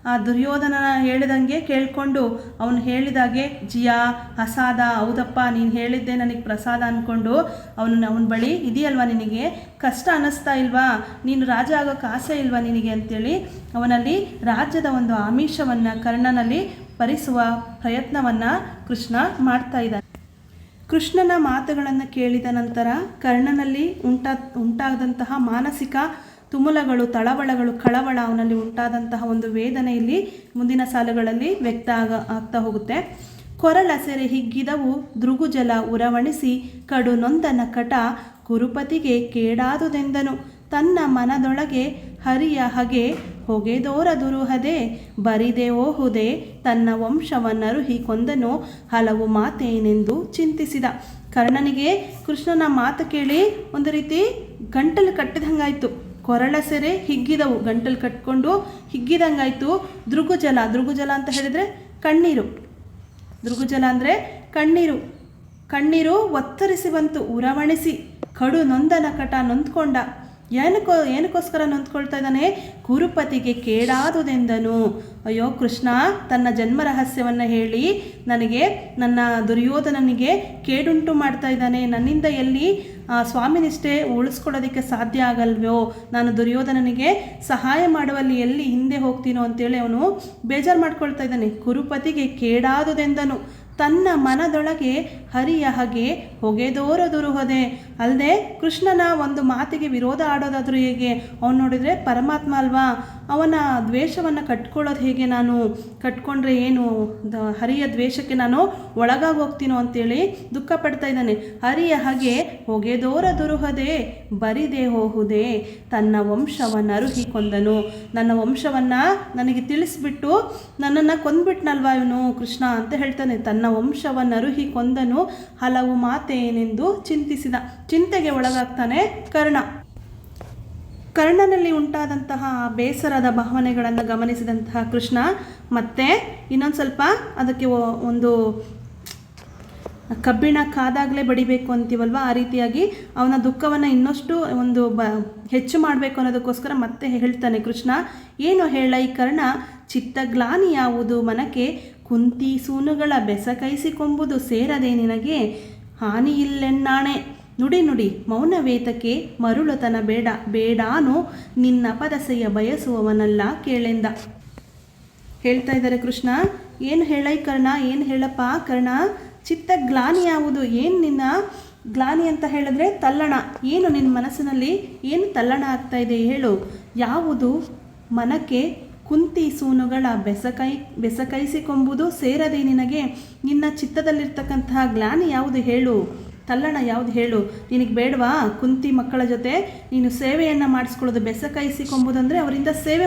ಆ ದುರ್ಯೋಧನನ ಹೇಳಿದಂಗೆ ಕೇಳಿಕೊಂಡು ಅವನು ಹೇಳಿದಾಗೆ ಜಿಯಾ ಅಸಾದ, ಹೌದಪ್ಪ ನೀನು ಹೇಳಿದ್ದೆ ನನಗೆ ಪ್ರಸಾದ ಅಂದ್ಕೊಂಡು ಅವನ ಬಳಿ ಇದೆಯಲ್ವ, ನಿನಗೆ ಕಷ್ಟ ಅನ್ನಿಸ್ತಾ ಇಲ್ವಾ, ನೀನು ರಾಜ ಆಗೋಕ್ಕೆ ಆಸೆ ಇಲ್ವಾ ನಿನಗೆ ಅಂತೇಳಿ ಅವನಲ್ಲಿ ರಾಜ್ಯದ ಒಂದು ಆಮಿಷವನ್ನು ಕರ್ಣನಲ್ಲಿ ಪರಿಸುವ ಪ್ರಯತ್ನವನ್ನು ಕೃಷ್ಣ ಮಾಡ್ತಾ ಇದ್ದಾನೆ. ಕೃಷ್ಣನ ಮಾತುಗಳನ್ನು ಕೇಳಿದ ನಂತರ ಕರ್ಣನಲ್ಲಿ ಉಂಟಾದಂತಹ ಮಾನಸಿಕ ತುಮುಲಗಳು, ತಳವಳಗಳು, ಕಳವಳ, ಅವನಲ್ಲಿ ಉಂಟಾದಂತಹ ಒಂದು ವೇದನೆಯಲ್ಲಿ ಮುಂದಿನ ಸಾಲುಗಳಲ್ಲಿ ವ್ಯಕ್ತ ಆಗ್ತಾ ಹೋಗುತ್ತೆ. ಕೊರಳ ಸೆರೆ ಹಿಗ್ಗಿದವು ದೃಗುಜಲ ಉರವಣಿಸಿ ಕಡು ನೊಂದನ ಕಟ ಕುರುಪತಿಗೆ ಕೇಡಾದುದೆಂದನು ತನ್ನ ಮನದೊಳಗೆ ಹರಿಯ ಹಗೆ ಹೊಗೆದೋರ ದುರುಹದೆ ಬರಿದೆ ಓಹುದೆ ತನ್ನ ವಂಶವನ್ನರುಹಿ ಕೊಂದನು ಹಲವು ಮಾತೇನೆಂದು ಚಿಂತಿಸಿದ. ಕರ್ಣನಿಗೆ ಕೃಷ್ಣನ ಮಾತು ಕೇಳಿ ಒಂದು ರೀತಿ ಗಂಟಲು ಕಟ್ಟಿದಂಗಾಯಿತು. ಕೊರಳ ಸೆರೆ ಹಿಗ್ಗಿದವು, ಗಂಟಲು ಕಟ್ಕೊಂಡು ಹಿಗ್ಗಿದಂಗಾಯಿತು. ದೃಗುಜಲ ಅಂತ ಹೇಳಿದರೆ ಕಣ್ಣೀರು. ದೃಗುಜಲ ಅಂದರೆ ಕಣ್ಣೀರು ಒತ್ತರಿಸಿ ಬಂತು, ಉರವಣಿಸಿ. ಕಡು ನೊಂದನ ಕಟ ನೊಂದ್ಕೊಂಡ. ಏನಕ್ಕೋಸ್ಕರ ನೊಂದ್ಕೊಳ್ತಾ ಇದ್ದಾನೆ? ಕುರುಪತಿಗೆ ಕೇಡಾದುದೆಂದನು. ಅಯ್ಯೋ ಕೃಷ್ಣ ತನ್ನ ಜನ್ಮ ರಹಸ್ಯವನ್ನು ಹೇಳಿ ನನ್ನ ದುರ್ಯೋಧನನಿಗೆ ಕೇಡುಂಟು ಮಾಡ್ತಾ ಇದ್ದಾನೆ. ನನ್ನಿಂದ ಎಲ್ಲಿ ಸ್ವಾಮಿನಿಷ್ಠೆ ಉಳಿಸ್ಕೊಳ್ಳೋದಕ್ಕೆ ಸಾಧ್ಯ ಆಗಲ್ವೋ? ನಾನು ದುರ್ಯೋಧನನಿಗೆ ಸಹಾಯ ಮಾಡುವಲ್ಲಿ ಎಲ್ಲಿ ಹಿಂದೆ ಹೋಗ್ತೀನೋ ಅಂತೇಳಿ ಅವನು ಬೇಜಾರು ಮಾಡ್ಕೊಳ್ತಾ ಇದ್ದಾನೆ. ಕುರುಪತಿಗೆ ಕೇಡಾದುದೆಂದನು. ತನ್ನ ಮನದೊಳಗೆ ಹರಿಯ ಹಾಗೆ ಹೊಗೆದೋರ ದುರುಹದೆ. ಅಲ್ಲದೆ ಕೃಷ್ಣನ ಒಂದು ಮಾತಿಗೆ ವಿರೋಧ ಆಡೋದಾದರೂ ಹೇಗೆ? ಅವನು ನೋಡಿದರೆ ಪರಮಾತ್ಮ ಅಲ್ವಾ, ಅವನ ದ್ವೇಷವನ್ನು ಕಟ್ಕೊಳ್ಳೋದು ಹೇಗೆ? ನಾನು ಕಟ್ಕೊಂಡ್ರೆ ಏನು ಹರಿಯ ದ್ವೇಷಕ್ಕೆ ನಾನು ಒಳಗಾಗಿ ಹೋಗ್ತೀನೋ ಅಂತೇಳಿ ದುಃಖ ಪಡ್ತಾ ಇದ್ದಾನೆ. ಹರಿಯ ಹಾಗೆ ಹೊಗೆದೋರ ದುರುಹದೆ ಬರಿದೆ ಹೋಹುದೆ ತನ್ನ ವಂಶವನ್ನು ಅರುಹಿ ಕೊಂದನು. ನನ್ನ ವಂಶವನ್ನು ನನಗೆ ತಿಳಿಸ್ಬಿಟ್ಟು ನನ್ನನ್ನು ಕೊಂದ್ಬಿಟ್ನಲ್ವಾ ಇವನು ಕೃಷ್ಣ ಅಂತ ಹೇಳ್ತಾನೆ. ತನ್ನ ವಂಶವನ್ನು ಅರುಹಿ ಕೊಂದನು ಹಲವು ಮಾತೇನೆಂದು ಚಿಂತಿಸಿದ. ಚಿಂತೆಗೆ ಒಳಗಾಗ್ತಾನೆ ಕರ್ಣನಲ್ಲಿ ಉಂಟಾದಂತಹ ಬೇಸರದ ಭಾವನೆಗಳನ್ನು ಗಮನಿಸಿದಂತಹ ಕೃಷ್ಣ ಮತ್ತೆ ಇನ್ನೊಂದು ಸ್ವಲ್ಪ ಅದಕ್ಕೆ ಒಂದು ಕಬ್ಬಿಣ ಕಾದಾಗಲೇ ಬಡಿಬೇಕು ಅಂತೀವಲ್ವ, ಆ ರೀತಿಯಾಗಿ ಅವನ ದುಃಖವನ್ನು ಇನ್ನಷ್ಟು ಹೆಚ್ಚು ಮಾಡಬೇಕು ಅನ್ನೋದಕ್ಕೋಸ್ಕರ ಮತ್ತೆ ಹೇಳ್ತಾನೆ ಕೃಷ್ಣ. ಏನು ಹೇಳ ಈ ಕರ್ಣ, ಚಿತ್ತಗ್ಲಾನಿ ಯಾವುದು ಮನಕ್ಕೆ ಕುಂತಿ ಸೂನುಗಳ ಬೆಸಕೈಸಿಕೊಂಬುದು ಸೇರದೆ ನಿನಗೆ ಹಾನಿಯಿಲ್ಲೆನ್ನಾಣೆ. ನುಡಿ ಮೌನವೇತಕ್ಕೆ ಮರುಳುತನ ಬೇಡಾನು ನಿನ್ನ ಪದಸೆಯ ಬಯಸುವವನಲ್ಲ ಕೇಳೆಂದ. ಹೇಳ್ತಾ ಇದ್ದಾರೆ ಕೃಷ್ಣ, ಏನು ಹೇಳೈ ಕರ್ಣ, ಏನು ಹೇಳಪ್ಪ ಕರ್ಣ, ಚಿತ್ತ ಗ್ಲಾನಿ ಯಾವುದು? ಏನು ನಿನ್ನ ಗ್ಲಾನಿ ಅಂತ ಹೇಳಿದ್ರೆ ತಲ್ಲಣ. ಏನು ನಿನ್ನ ಮನಸ್ಸಿನಲ್ಲಿ ಏನು ತಲ್ಲಣ ಆಗ್ತಾ ಇದೆ ಹೇಳು. ಯಾವುದು ಮನಕ್ಕೆ ಕುಂತಿ ಸೂನುಗಳ ಬೆಸಕೈಸಿಕೊಂಬುದು ಸೇರದೆ ನಿನಗೆ? ನಿನ್ನ ಚಿತ್ತದಲ್ಲಿರ್ತಕ್ಕಂತಹ ಗ್ಲಾನಿ ಯಾವುದು ಹೇಳು, ತಲ್ಲಣ ಯಾವುದು ಹೇಳು? ನಿನಗೆ ಬೇಡವಾ ಕುಂತಿ ಮಕ್ಕಳ ಜೊತೆ ನೀನು ಸೇವೆಯನ್ನು ಮಾಡಿಸ್ಕೊಳ್ಳೋದು? ಬೆಸಕೈಸಿಕೊಂಬುದು ಅಂದರೆ ಅವರಿಂದ ಸೇವೆ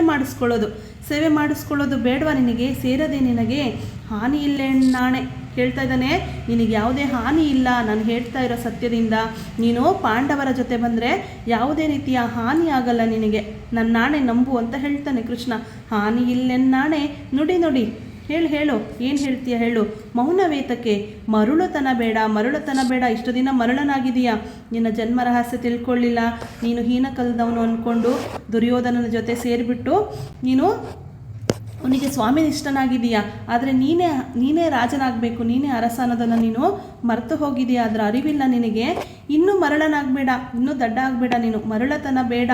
ಮಾಡಿಸ್ಕೊಳ್ಳೋದು ಬೇಡವಾ ನಿನಗೆ? ಸೇರದೆ ನಿನಗೆ ಹಾನಿ ಇಲ್ಲೆನ್ನಾಣೆ. ಹೇಳ್ತಾ ಇದ್ದಾನೆ, ನಿನಗೆ ಯಾವುದೇ ಹಾನಿ ಇಲ್ಲ ನಾನು ಹೇಳ್ತಾ ಇರೋ ಸತ್ಯದಿಂದ. ನೀನು ಪಾಂಡವರ ಜೊತೆ ಬಂದರೆ ಯಾವುದೇ ರೀತಿಯ ಹಾನಿ ಆಗಲ್ಲ ನಿನಗೆ, ನನ್ನ ನಾಣೆ ನಂಬು ಅಂತ ಹೇಳ್ತಾನೆ ಕೃಷ್ಣ. ಹಾನಿ ಇಲ್ಲೆನ್ನಾಣೆ. ನುಡಿ ಹೇಳು ಏನು ಹೇಳ್ತೀಯ ಹೇಳು. ಮೌನವೇತಕ್ಕೆ ಮರುಳುತನ ಬೇಡ. ಇಷ್ಟು ದಿನ ಮರಳನಾಗಿದೆಯಾ? ನಿನ್ನ ಜನ್ಮ ರಹಸ್ಯ ತಿಳ್ಕೊಳ್ಳಿಲ್ಲ, ನೀನು ಹೀನ ಕಲ್ದವನು ಅಂದ್ಕೊಂಡು ದುರ್ಯೋಧನನ ಜೊತೆ ಸೇರಿಬಿಟ್ಟು ನೀನು ಅವನಿಗೆ ಸ್ವಾಮಿನಿಷ್ಠನಾಗಿದೀಯಾ. ಆದರೆ ನೀನೇ ರಾಜನಾಗಬೇಕು, ನೀನೇ ಅರಸ ಅನ್ನೋದನ್ನು ನೀನು ಮರೆತು ಹೋಗಿದೆಯಾ. ಅದರ ಅರಿವಿಲ್ಲ ನಿನಗೆ. ಇನ್ನೂ ಮರಳನಾಗಬೇಡ, ಇನ್ನೂ ದಡ್ಡ ಆಗಬೇಡ ನೀನು. ಮರಳತನ ಬೇಡ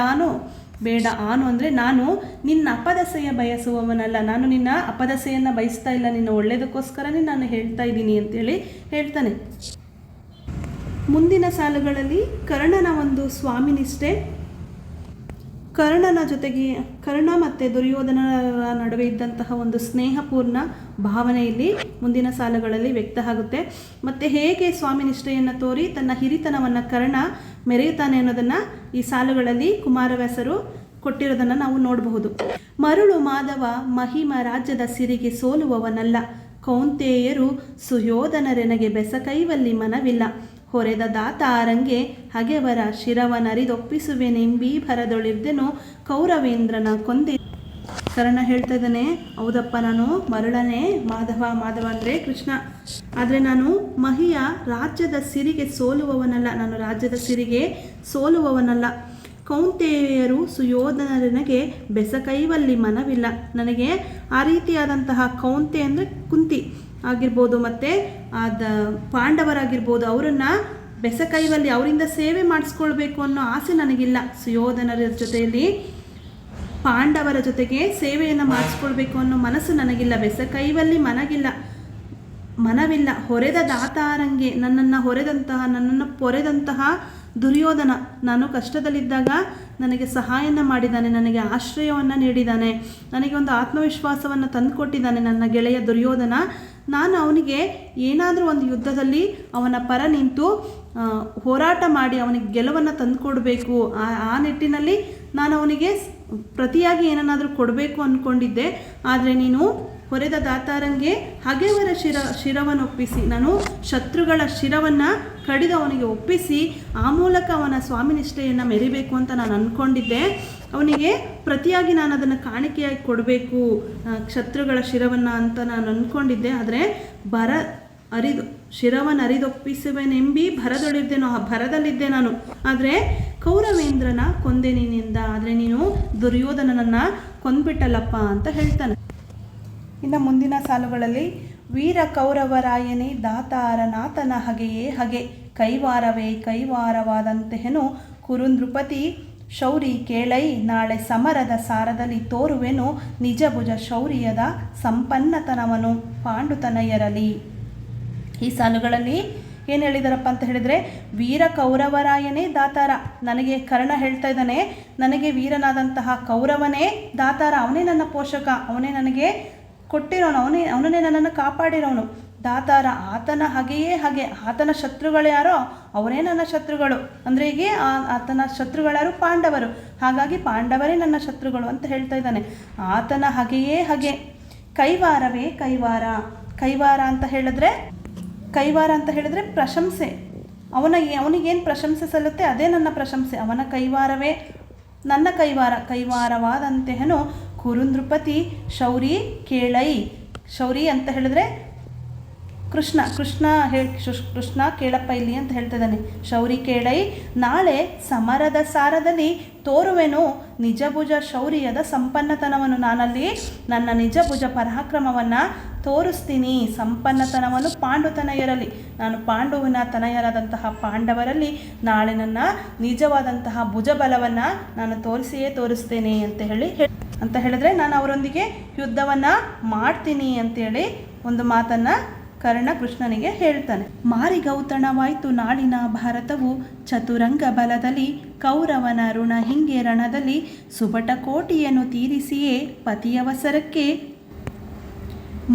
ಆನು ಅಂದರೆ ನಾನು ನಿನ್ನ ಅಪದಸೆಯ ಬಯಸುವವನಲ್ಲ. ನಾನು ನಿನ್ನ ಅಪದಸೆಯನ್ನು ಬಯಸ್ತಾ ಇಲ್ಲ, ನಿನ್ನ ಒಳ್ಳೆಯದಕ್ಕೋಸ್ಕರನೇ ನಾನು ಹೇಳ್ತಾ ಇದ್ದೀನಿ ಅಂತೇಳಿ ಹೇಳ್ತಾನೆ. ಮುಂದಿನ ಸಾಲುಗಳಲ್ಲಿ ಕರ್ಣನ ಒಂದು ಸ್ವಾಮಿನಿಷ್ಠೆ, ಕರ್ಣನ ಜೊತೆಗೆ ಕರ್ಣ ಮತ್ತು ದುರ್ಯೋಧನರ ನಡುವೆ ಇದ್ದಂತಹ ಒಂದು ಸ್ನೇಹಪೂರ್ಣ ಭಾವನೆ ಇಲ್ಲಿ ಮುಂದಿನ ಸಾಲುಗಳಲ್ಲಿ ವ್ಯಕ್ತ ಆಗುತ್ತೆ. ಮತ್ತು ಹೇಗೆ ಸ್ವಾಮಿನಿಷ್ಠೆಯನ್ನು ತೋರಿ ತನ್ನ ಹಿರಿತನವನ್ನು ಕರ್ಣ ಮೆರೆಯುತ್ತಾನೆ ಅನ್ನೋದನ್ನು ಈ ಸಾಲುಗಳಲ್ಲಿ ಕುಮಾರವ್ಯಾಸರು ಕೊಟ್ಟಿರೋದನ್ನು ನಾವು ನೋಡಬಹುದು. ಮರುಳು ಮಾಧವ ಮಹಿಮ ರಾಜ್ಯದ ಸಿರಿಗೆ ಸೋಲುವವನಲ್ಲ, ಕೌಂತೆಯರು ಸುಯೋಧನರೆನಗೆ ಬೆಸಕೈವಲ್ಲಿ ಮನವಿಲ್ಲ, ಹೊರೆದ ದಾತಾರಂಗೆ ಹಗೆವರ ಶಿರವನರಿದೊಪ್ಪಿಸುವೆನೆಂಬೀ ಭರದೊಳಿರ್ದೆನು ಕೌರವೇಂದ್ರನ ಕೊಂದೆ. ಕರ್ಣ ಹೇಳ್ತಾ ಇದ್ದಾನೆ, ಹೌದಪ್ಪ ನಾನು ಮರಳನೇ, ಮಾಧವ ಅಂದರೆ ಕೃಷ್ಣ, ಆದರೆ ನಾನು ಮಹಿಯ ರಾಜ್ಯದ ಸಿರಿಗೆ ಸೋಲುವವನಲ್ಲ, ನಾನು ರಾಜ್ಯದ ಸಿರಿಗೆ ಸೋಲುವವನಲ್ಲ. ಕೌಂತೆಯರು ಸುಯೋಧನರೆನಗೆ ಬೆಸಕೈವಲ್ಲಿ ಮನವಿಲ್ಲ. ನನಗೆ ಆ ರೀತಿಯಾದಂತಹ ಕೌಂತೆ ಅಂದರೆ ಕುಂತಿ ಆಗಿರ್ಬೋದು ಮತ್ತು ಪಾಂಡವರಾಗಿರ್ಬೋದು, ಅವರನ್ನು ಬೆಸಕೈವಲ್ಲಿ ಅವರಿಂದ ಸೇವೆ ಮಾಡಿಸ್ಕೊಳ್ಬೇಕು ಅನ್ನೋ ಆಸೆ ನನಗಿಲ್ಲ. ಸುಯೋಧನರ ಜೊತೆಯಲ್ಲಿ ಪಾಂಡವರ ಜೊತೆಗೆ ಸೇವೆಯನ್ನು ಮಾಡಿಸ್ಕೊಳ್ಬೇಕು ಅನ್ನೋ ಮನಸ್ಸು ನನಗಿಲ್ಲ. ಬೆಸಕೈವಲ್ಲಿ ಮನವಿಲ್ಲ. ಹೊರೆದ ದಾತಾರಂಗೆ ನನ್ನನ್ನು ಪೊರೆದಂತಹ ದುರ್ಯೋಧನ, ನಾನು ಕಷ್ಟದಲ್ಲಿದ್ದಾಗ ನನಗೆ ಸಹಾಯನ ಮಾಡಿದ್ದಾನೆ, ನನಗೆ ಆಶ್ರಯವನ್ನು ನೀಡಿದ್ದಾನೆ, ನನಗೆ ಒಂದು ಆತ್ಮವಿಶ್ವಾಸವನ್ನು ತಂದುಕೊಟ್ಟಿದ್ದಾನೆ ನನ್ನ ಗೆಳೆಯ ದುರ್ಯೋಧನ. ನಾನು ಅವನಿಗೆ ಏನಾದರೂ ಒಂದು ಯುದ್ಧದಲ್ಲಿ ಅವನ ಪರ ನಿಂತು ಹೋರಾಟ ಮಾಡಿ ಅವನಿಗೆ ಗೆಲುವನ್ನು ತಂದುಕೊಡ್ಬೇಕು. ಆ ನಿಟ್ಟಿನಲ್ಲಿ ನಾನು ಅವನಿಗೆ ಪ್ರತಿಯಾಗಿ ಏನನ್ನಾದರೂ ಕೊಡಬೇಕು ಅಂದ್ಕೊಂಡಿದ್ದೆ, ಆದರೆ ನೀನು ಹೊರೆದ ದಾತಾರಂಗೆ ಹಗೆವರ ಶಿರವನ್ನು ಒಪ್ಪಿಸಿ, ನಾನು ಶತ್ರುಗಳ ಶಿರವನ್ನು ಕಡಿದು ಅವನಿಗೆ ಒಪ್ಪಿಸಿ ಆ ಮೂಲಕ ಅವನ ಸ್ವಾಮಿನಿಷ್ಠೆಯನ್ನು ಮೆರಿಬೇಕು ಅಂತ ನಾನು ಅಂದ್ಕೊಂಡಿದ್ದೆ. ಅವನಿಗೆ ಪ್ರತಿಯಾಗಿ ನಾನು ಅದನ್ನು ಕಾಣಿಕೆಯಾಗಿ ಕೊಡಬೇಕು ಶತ್ರುಗಳ ಶಿರವನ್ನು ಅಂತ ನಾನು ಅಂದ್ಕೊಂಡಿದ್ದೆ. ಆದರೆ ಶಿರವನ್ನು ಅರಿದೊಪ್ಪಿಸುವೆನೆಂಬಿ ಭರದಲ್ಲಿದ್ದೆ ನಾನು. ಆದರೆ ಕೌರವೇಂದ್ರನ ಕೊಂದೆ ನೀನಿಂದ, ಆದರೆ ನೀನು ದುರ್ಯೋಧನನನ್ನು ಕೊಂದ್ಬಿಟ್ಟಲ್ಲಪ್ಪ ಅಂತ ಹೇಳ್ತಾನೆ. ಇನ್ನು ಮುಂದಿನ ಸಾಲುಗಳಲ್ಲಿ ವೀರ ಕೌರವರಾಯನೇ ದಾತಾರ ನಾಥನ ಹಗೆಯೇ ಹಗೆ ಕೈವಾರವೇ ಕೈವಾರವಾದಂತೆಹೆನು ಕುರುನೃಪತಿ ಶೌರಿ ಕೇಳೈ ನಾಳೆ ಸಮರದ ಸಾರದಲ್ಲಿ ತೋರುವೆನು ನಿಜಭುಜ ಶೌರ್ಯದ ಸಂಪನ್ನತನವನು ಪಾಂಡುತನಯರಲಿ. ಈ ಸಾಲುಗಳಲ್ಲಿ ಏನು ಹೇಳಿದಾರಪ್ಪ ಅಂತ ಹೇಳಿದರೆ, ವೀರ ಕೌರವರಾಯನೇ ದಾತಾರ, ನನಗೆ ಕರ್ಣ ಹೇಳ್ತಾ ಇದ್ದಾನೆ, ನನಗೆ ವೀರನಾದಂತಹ ಕೌರವನೇ ದಾತಾರ, ಅವನೇ ನನ್ನ ಪೋಷಕ, ಅವನೇ ನನಗೆ ಕೊಟ್ಟಿರೋನು, ಅವನೇ ನನ್ನನ್ನು ಕಾಪಾಡಿರೋನು. ದಾತಾರ ಆತನ ಹಗೆಯೇ ಹಗೆ, ಆತನ ಶತ್ರುಗಳು ಯಾರೋ ಅವರೇ ನನ್ನ ಶತ್ರುಗಳು. ಅಂದರೆ ಹೀಗೆ ಆತನ ಶತ್ರುಗಳ್ಯಾರು ಪಾಂಡವರು, ಹಾಗಾಗಿ ಪಾಂಡವರೇ ನನ್ನ ಶತ್ರುಗಳು ಅಂತ ಹೇಳ್ತಾ ಇದ್ದಾನೆ. ಆತನ ಹಗೆಯೇ ಹಗೆ ಕೈವಾರವೇ ಕೈವಾರ ಅಂತ ಹೇಳಿದ್ರೆ ಪ್ರಶಂಸೆ, ಅವನಿಗೇನು ಪ್ರಶಂಸೆ ಸಲ್ಲುತ್ತೆ ಅದೇ ನನ್ನ ಪ್ರಶಂಸೆ. ಅವನ ಕೈವಾರವೇ ನನ್ನ ಕೈವಾರವಾದಂತೆಹನು ಕುರುನೃಪತಿ ಶೌರಿ ಕೇಳೈ. ಶೌರಿ ಅಂತ ಹೇಳಿದ್ರೆ ಕೃಷ್ಣ ಕೇಳಪ್ಪ ಇಲ್ಲಿ ಅಂತ ಹೇಳ್ತಿದ್ದಾನೆ. ಶೌರಿ ಕೇಳೈ ನಾಳೆ ಸಮರದ ಸಾರದಲ್ಲಿ ತೋರುವೆನು ನಿಜಭುಜ ಶೌರ್ಯದ ಸಂಪನ್ನತನವನ್ನು, ನಾನಲ್ಲಿ ನನ್ನ ನಿಜಭುಜ ಪರಾಕ್ರಮವನ್ನು ತೋರಿಸ್ತೀನಿ. ಸಂಪನ್ನತನವನ್ನು ಪಾಂಡುತನಯರಲ್ಲಿ, ನಾನು ಪಾಂಡುವಿನ ತನಯರಾದಂತಹ ಪಾಂಡವರಲ್ಲಿ ನಾಳೆ ನನ್ನ ನಿಜವಾದಂತಹ ಭುಜಬಲವನ್ನು ನಾನು ತೋರಿಸ್ತೇನೆ ಅಂತ ಹೇಳಿದ್ರೆ ನಾನು ಅವರೊಂದಿಗೆ ಯುದ್ಧವನ್ನು ಮಾಡ್ತೀನಿ ಅಂತೇಳಿ ಒಂದು ಮಾತನ್ನು ಕರ್ಣ ಕೃಷ್ಣನಿಗೆ ಹೇಳ್ತಾನೆ. ಮಾರಿಗೌತಣವಾಯಿತು ನಾಳಿನ ಭಾರತವು ಚತುರಂಗ ಬಲದಲ್ಲಿ ಕೌರವನ ಋಣ ಹಿಂಗೆ ರಣದಲ್ಲಿ ಸುಬಟ ಕೋಟಿಯನ್ನು ತೀರಿಸಿಯೇ ಪತಿಯವಸರಕ್ಕೆ.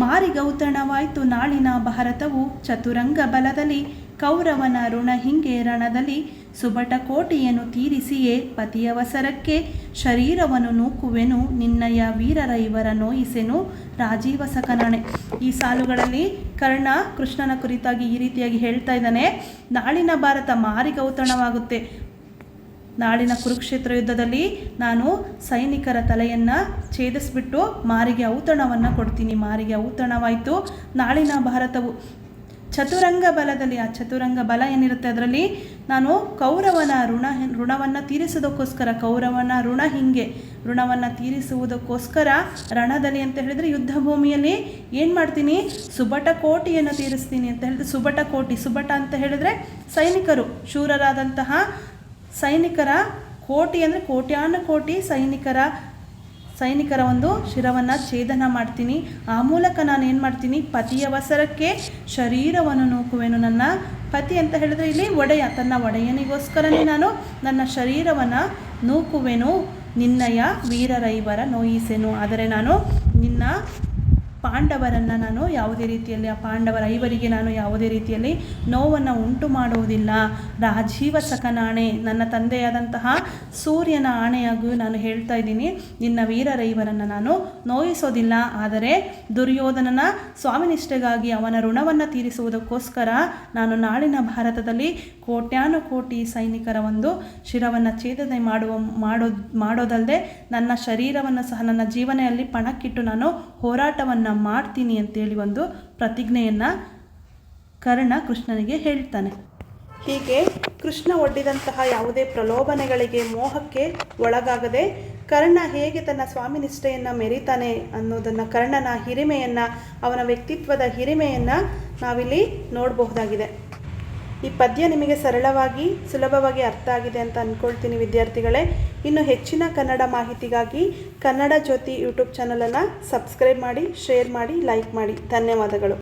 ಮಾರಿಗೌತಣವಾಯಿತು ನಾಳಿನ ಭಾರತವು ಚತುರಂಗ ಬಲದಲ್ಲಿ ಕೌರವನ ಋಣ ಹಿಂಗೆ ರಣದಲ್ಲಿ ಸುಬಟ ಕೋಟಿಯನ್ನು ತೀರಿಸಿಯೇ ಪತಿಯವಸರಕ್ಕೆ ಶರೀರವನ್ನು ನೂಕುವೆನು ನಿನ್ನಯ ವೀರರೈವರ ನೋಯಿಸೆನು ರಾಜೀವ ಸಕನಾಣೆ. ಈ ಸಾಲುಗಳಲ್ಲಿ ಕರ್ಣ ಕೃಷ್ಣನ ಕುರಿತಾಗಿ ಈ ರೀತಿಯಾಗಿ ಹೇಳ್ತಾ ಇದ್ದಾನೆ. ನಾಳಿನ ಭಾರತ ಮಾರಿಗೌತಣವಾಗುತ್ತೆ. ನಾಳಿನ ಕುರುಕ್ಷೇತ್ರ ಯುದ್ಧದಲ್ಲಿ ನಾನು ಸೈನಿಕರ ತಲೆಯನ್ನು ಛೇದಿಸ್ಬಿಟ್ಟು ಮಾರಿಗೆ ಔತಣವನ್ನು ಕೊಡ್ತೀನಿ. ಮಾರಿಗೆ ಔತಣವಾಯಿತು ನಾಳಿನ ಭಾರತವು ಚತುರಂಗ ಬಲದಲ್ಲಿ. ಆ ಚತುರಂಗ ಬಲ ಏನಿರುತ್ತೆ ಅದರಲ್ಲಿ ನಾನು ಕೌರವನ ಋಣವನ್ನು ತೀರಿಸೋದಕ್ಕೋಸ್ಕರ, ಕೌರವನ ಋಣವನ್ನು ತೀರಿಸುವುದಕ್ಕೋಸ್ಕರ ರಣದಲ್ಲಿ ಅಂತ ಹೇಳಿದರೆ ಯುದ್ಧ ಭೂಮಿಯಲ್ಲಿ ಏನು ಮಾಡ್ತೀನಿ, ಸುಬಟ ಕೋಟಿಯನ್ನು ತೀರಿಸ್ತೀನಿ ಅಂತ ಹೇಳಿದ್ರೆ ಸುಬಟ ಅಂತ ಹೇಳಿದರೆ ಸೈನಿಕರು, ಶೂರರಾದಂತಹ ಸೈನಿಕರ ಕೋಟಿ ಅಂದರೆ ಕೋಟ್ಯಾನು ಕೋಟಿ ಸೈನಿಕರ ಒಂದು ಶಿರವನ್ನು ಛೇದನ ಮಾಡ್ತೀನಿ. ಆ ಮೂಲಕ ನಾನು ಏನು ಮಾಡ್ತೀನಿ, ಪತಿಯವಸರಕ್ಕೆ ಶರೀರವನ್ನು ನೂಕುವೆನು. ನನ್ನ ಪತಿ ಅಂತ ಹೇಳಿದ್ರೆ ಇಲ್ಲಿ ಒಡೆಯ, ತನ್ನ ಒಡೆಯನಿಗೋಸ್ಕರನೇ ನಾನು ನನ್ನ ಶರೀರವನ್ನು ನೂಕುವೆನು. ನಿನ್ನಯ ವೀರರೈವರ ನೋಯಿಸೆನು, ಆದರೆ ನಾನು ನಿನ್ನ ಪಾಂಡವರನ್ನು ನಾನು ಯಾವುದೇ ರೀತಿಯಲ್ಲಿ, ಆ ಪಾಂಡವರ ಐವರಿಗೆ ನಾನು ಯಾವುದೇ ರೀತಿಯಲ್ಲಿ ನೋವನ್ನು ಉಂಟು ಮಾಡುವುದಿಲ್ಲ. ರಾಜೀವ ಸಕನಾಣೆ, ನನ್ನ ತಂದೆಯಾದಂತಹ ಸೂರ್ಯನ ಆಣೆಯಾಗಿಯೂ ನಾನು ಹೇಳ್ತಾ ಇದ್ದೀನಿ, ನಿನ್ನ ವೀರರೈವರನ್ನು ನಾನು ನೋಯಿಸೋದಿಲ್ಲ. ಆದರೆ ದುರ್ಯೋಧನನ ಸ್ವಾಮಿನಿಷ್ಠೆಗಾಗಿ ಅವನ ಋಣವನ್ನು ತೀರಿಸುವುದಕ್ಕೋಸ್ಕರ ನಾನು ನಾಳಿನ ಭಾರತದಲ್ಲಿ ಕೋಟ್ಯಾನು ಕೋಟಿ ಸೈನಿಕರ ಒಂದು ಶಿರವನ್ನು ಛೇದನೆ ಮಾಡೋದಲ್ಲದೆ ನನ್ನ ಶರೀರವನ್ನು ಸಹ ನನ್ನ ಜೀವನದಲ್ಲಿ ಪಣಕ್ಕಿಟ್ಟು ನಾನು ಹೋರಾಟವನ್ನು ಮಾಡ್ತೀನಿ ಅಂತೇಳಿ ಒಂದು ಪ್ರತಿಜ್ಞೆಯನ್ನು ಕರ್ಣ ಕೃಷ್ಣನಿಗೆ ಹೇಳ್ತಾನೆ. ಹೀಗೆ ಕೃಷ್ಣ ಒಡ್ಡಿದಂತಹ ಯಾವುದೇ ಪ್ರಲೋಭನೆಗಳಿಗೆ, ಮೋಹಕ್ಕೆ ಒಳಗಾಗದೆ ಕರ್ಣ ಹೇಗೆ ತನ್ನ ಸ್ವಾಮಿನಿಷ್ಠೆಯನ್ನು ಮೆರೀತಾನೆ ಅನ್ನೋದನ್ನು, ಕರ್ಣನ ಹಿರಿಮೆಯನ್ನು, ಅವನ ವ್ಯಕ್ತಿತ್ವದ ಹಿರಿಮೆಯನ್ನು ನಾವಿಲ್ಲಿ ನೋಡಬಹುದಾಗಿದೆ. ಈ ಪದ್ಯ ನಿಮಗೆ ಸರಳವಾಗಿ ಸುಲಭವಾಗಿ ಅರ್ಥ ಆಗಿದೆ ಅಂತ ಅಂದ್ಕೊಳ್ತೀನಿ ವಿದ್ಯಾರ್ಥಿಗಳೇ. ಇನ್ನು ಹೆಚ್ಚಿನ ಕನ್ನಡ ಮಾಹಿತಿಗಾಗಿ ಕನ್ನಡ ಜ್ಯೋತಿ ಯೂಟ್ಯೂಬ್ ಚಾನಲನ್ನು ಸಬ್ಸ್ಕ್ರೈಬ್ ಮಾಡಿ, ಶೇರ್ ಮಾಡಿ, ಲೈಕ್ ಮಾಡಿ. ಧನ್ಯವಾದಗಳು.